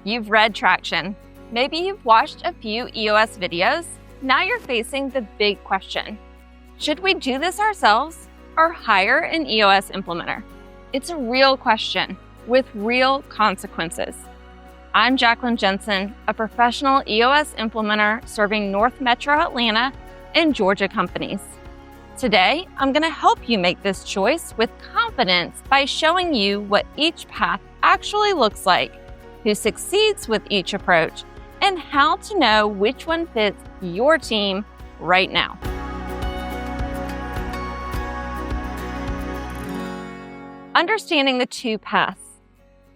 You've read Traction. Maybe you've watched a few EOS videos. Now you're facing the big question. Should we do this ourselves or hire an EOS implementer? It's a real question with real consequences. I'm Jacqueline Jensen, a professional EOS implementer serving North Metro Atlanta and Georgia companies. Today, I'm going to help you make this choice with confidence by showing you what each path actually looks like, who succeeds with each approach, and how to know which one fits your team right now. Understanding the two paths.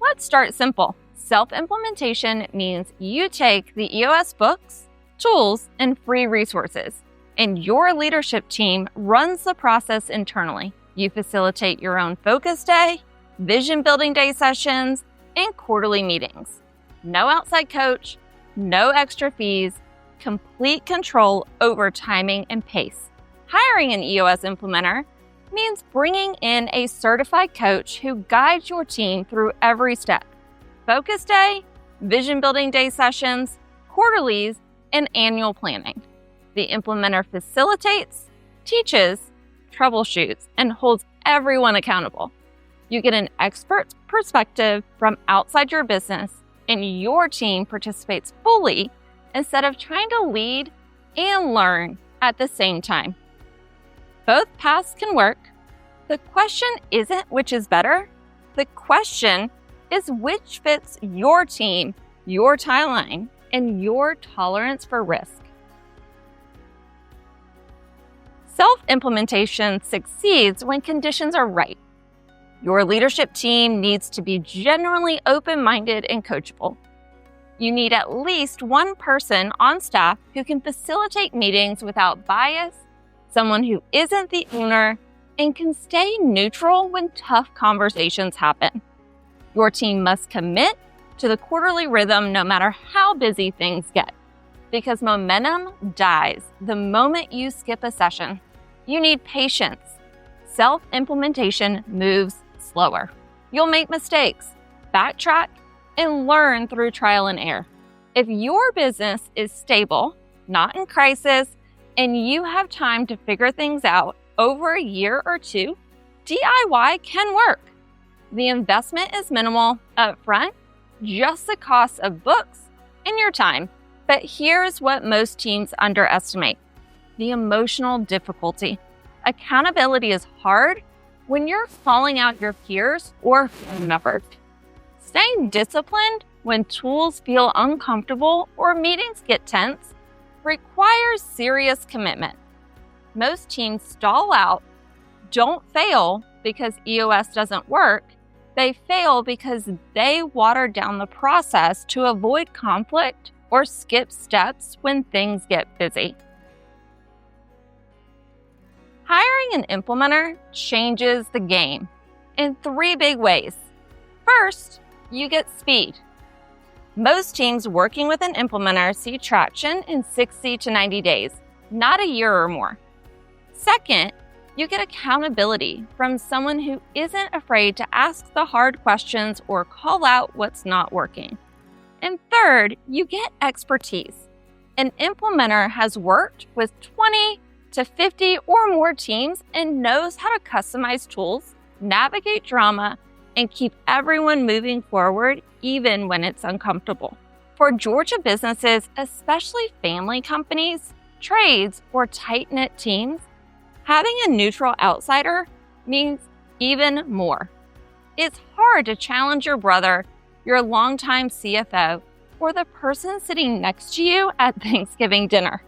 Let's start simple. Self-implementation means you take the EOS books, tools, and free resources, and your leadership team runs the process internally. You facilitate your own focus day, vision building day sessions, and quarterly meetings. No outside coach, no extra fees, complete control over timing and pace. Hiring an EOS implementer means bringing in a certified coach who guides your team through every step. Focus day, vision building day sessions, quarterlies, and annual planning. The implementer facilitates, teaches, troubleshoots, and holds everyone accountable. You get an expert's perspective from outside your business, and your team participates fully instead of trying to lead and learn at the same time. Both paths can work. The question isn't which is better. The question is which fits your team, your timeline, and your tolerance for risk. Self-implementation succeeds when conditions are right. Your leadership team needs to be genuinely open-minded and coachable. You need at least one person on staff who can facilitate meetings without bias, someone who isn't the owner, and can stay neutral when tough conversations happen. Your team must commit to the quarterly rhythm no matter how busy things get, because momentum dies the moment you skip a session. You need patience. Self-implementation moves slower. You'll make mistakes, backtrack, and learn through trial and error. If your business is stable, not in crisis, and you have time to figure things out over a year or two, DIY can work. The investment is minimal up front, just the cost of books and your time. But here's what most teams underestimate: the emotional difficulty. Accountability is hard when you're calling out your peers or family members. Staying disciplined when tools feel uncomfortable or meetings get tense requires serious commitment. Most teams stall out, don't fail because EOS doesn't work. They fail because they water down the process to avoid conflict or skip steps when things get busy. Hiring an implementer changes the game in three big ways. First, you get speed. Most teams working with an implementer see traction in 60 to 90 days, not a year or more. Second, you get accountability from someone who isn't afraid to ask the hard questions or call out what's not working. And third, you get expertise. An implementer has worked with 20 to 50 or more teams and knows how to customize tools, navigate drama, and keep everyone moving forward even when it's uncomfortable. For Georgia businesses, especially family companies, trades, or tight-knit teams, having a neutral outsider means even more. It's hard to challenge your brother, your longtime CFO, or the person sitting next to you at Thanksgiving dinner.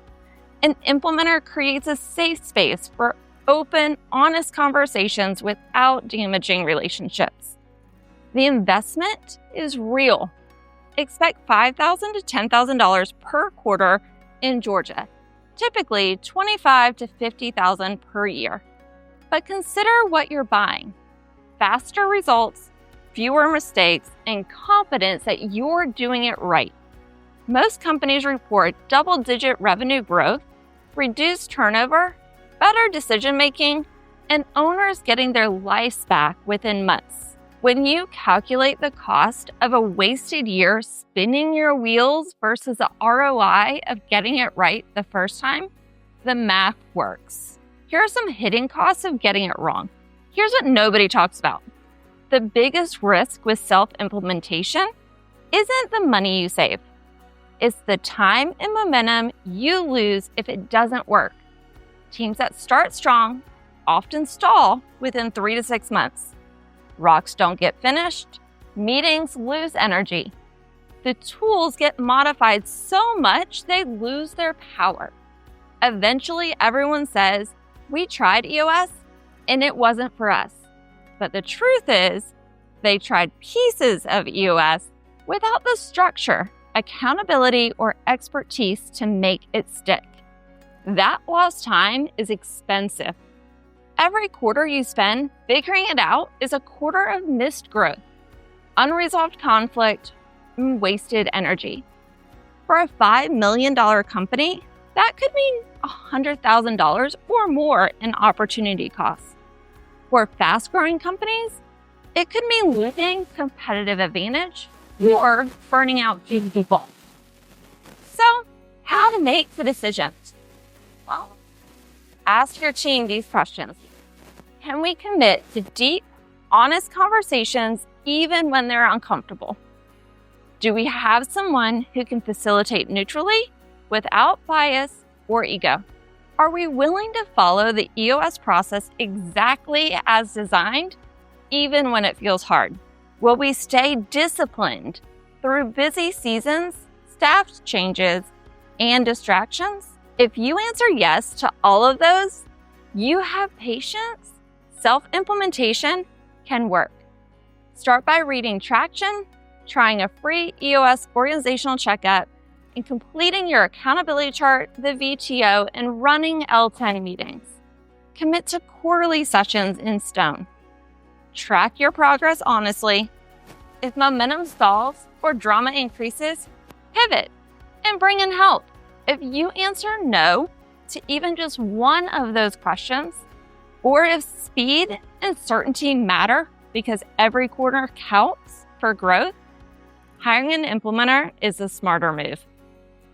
An implementer creates a safe space for open, honest conversations without damaging relationships. The investment is real. Expect $5,000 to $10,000 per quarter in Georgia, typically $25,000 to $50,000 per year. But consider what you're buying: faster results, fewer mistakes, and confidence that you're doing it right. Most companies report double-digit revenue growth, reduced turnover, better decision-making, and owners getting their lives back within months. When you calculate the cost of a wasted year spinning your wheels versus the ROI of getting it right the first time, the math works. Here are some hidden costs of getting it wrong. Here's what nobody talks about. The biggest risk with self-implementation isn't the money you save. It's the time and momentum you lose if it doesn't work. Teams that start strong often stall within 3 to 6 months. Rocks don't get finished. Meetings lose energy. The tools get modified so much they lose their power. Eventually, everyone says, "We tried EOS and it wasn't for us." But the truth is, they tried pieces of EOS without the structure, accountability, or expertise to make it stick. That lost time is expensive. Every quarter you spend figuring it out is a quarter of missed growth, unresolved conflict, and wasted energy. For a $5 million company, that could mean $100,000 or more in opportunity costs. For fast-growing companies, it could mean losing competitive advantage or burning out key people. So, how to make the decisions? Well, ask your team these questions. Can we commit to deep, honest conversations even when they're uncomfortable? Do we have someone who can facilitate neutrally without bias or ego? Are we willing to follow the EOS process exactly as designed, even when it feels hard? Will we stay disciplined through busy seasons, staff changes, and distractions? If you answer yes to all of those, you have patience. Self-implementation can work. Start by reading Traction, trying a free EOS organizational checkup, and completing your accountability chart, the VTO, and running L10 meetings. Commit to quarterly sessions in stone. Track your progress honestly. If momentum stalls or drama increases, pivot and bring in help. If you answer no to even just one of those questions, or if speed and certainty matter because every quarter counts for growth, hiring an implementer is a smarter move.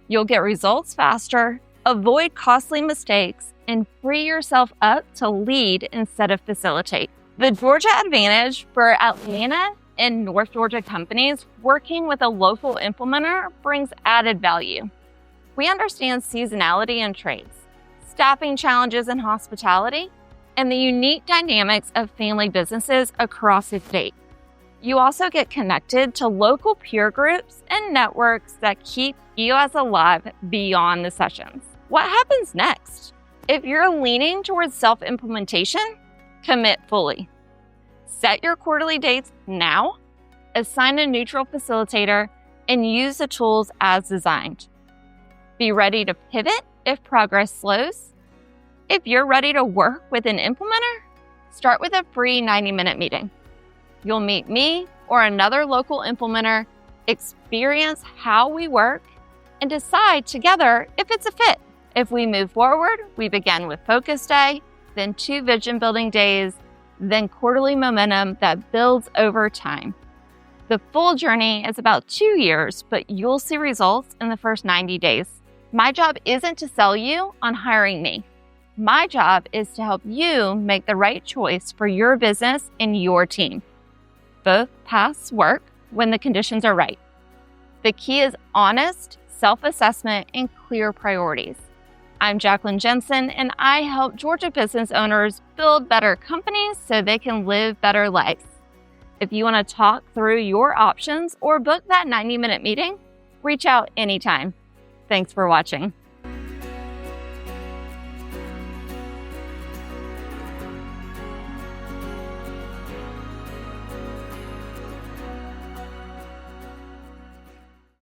You'll get results faster, avoid costly mistakes, and free yourself up to lead instead of facilitate. The Georgia advantage for Atlanta and North Georgia companies working with a local implementer brings added value. We understand seasonality in trades, staffing challenges in hospitality, and the unique dynamics of family businesses across the state. You also get connected to local peer groups and networks that keep EOS alive beyond the sessions. What happens next? If you're leaning towards self-implementation, commit fully. Set your quarterly dates now, assign a neutral facilitator, and use the tools as designed. Be ready to pivot if progress slows. If you're ready to work with an implementer, start with a free 90-minute meeting. You'll meet me or another local implementer, experience how we work, and decide together if it's a fit. If we move forward, we begin with Focus Day, then 2 Vision Building Days, then quarterly momentum that builds over time. The full journey is about 2 years, but you'll see results in the first 90 days. My job isn't to sell you on hiring me. My job is to help you make the right choice for your business and your team. Both paths work when the conditions are right. The key is honest self-assessment and clear priorities. I'm Jacqueline Jensen, and I help Georgia business owners build better companies so they can live better lives. If you want to talk through your options or book that 90-minute meeting, reach out anytime. Thanks for watching.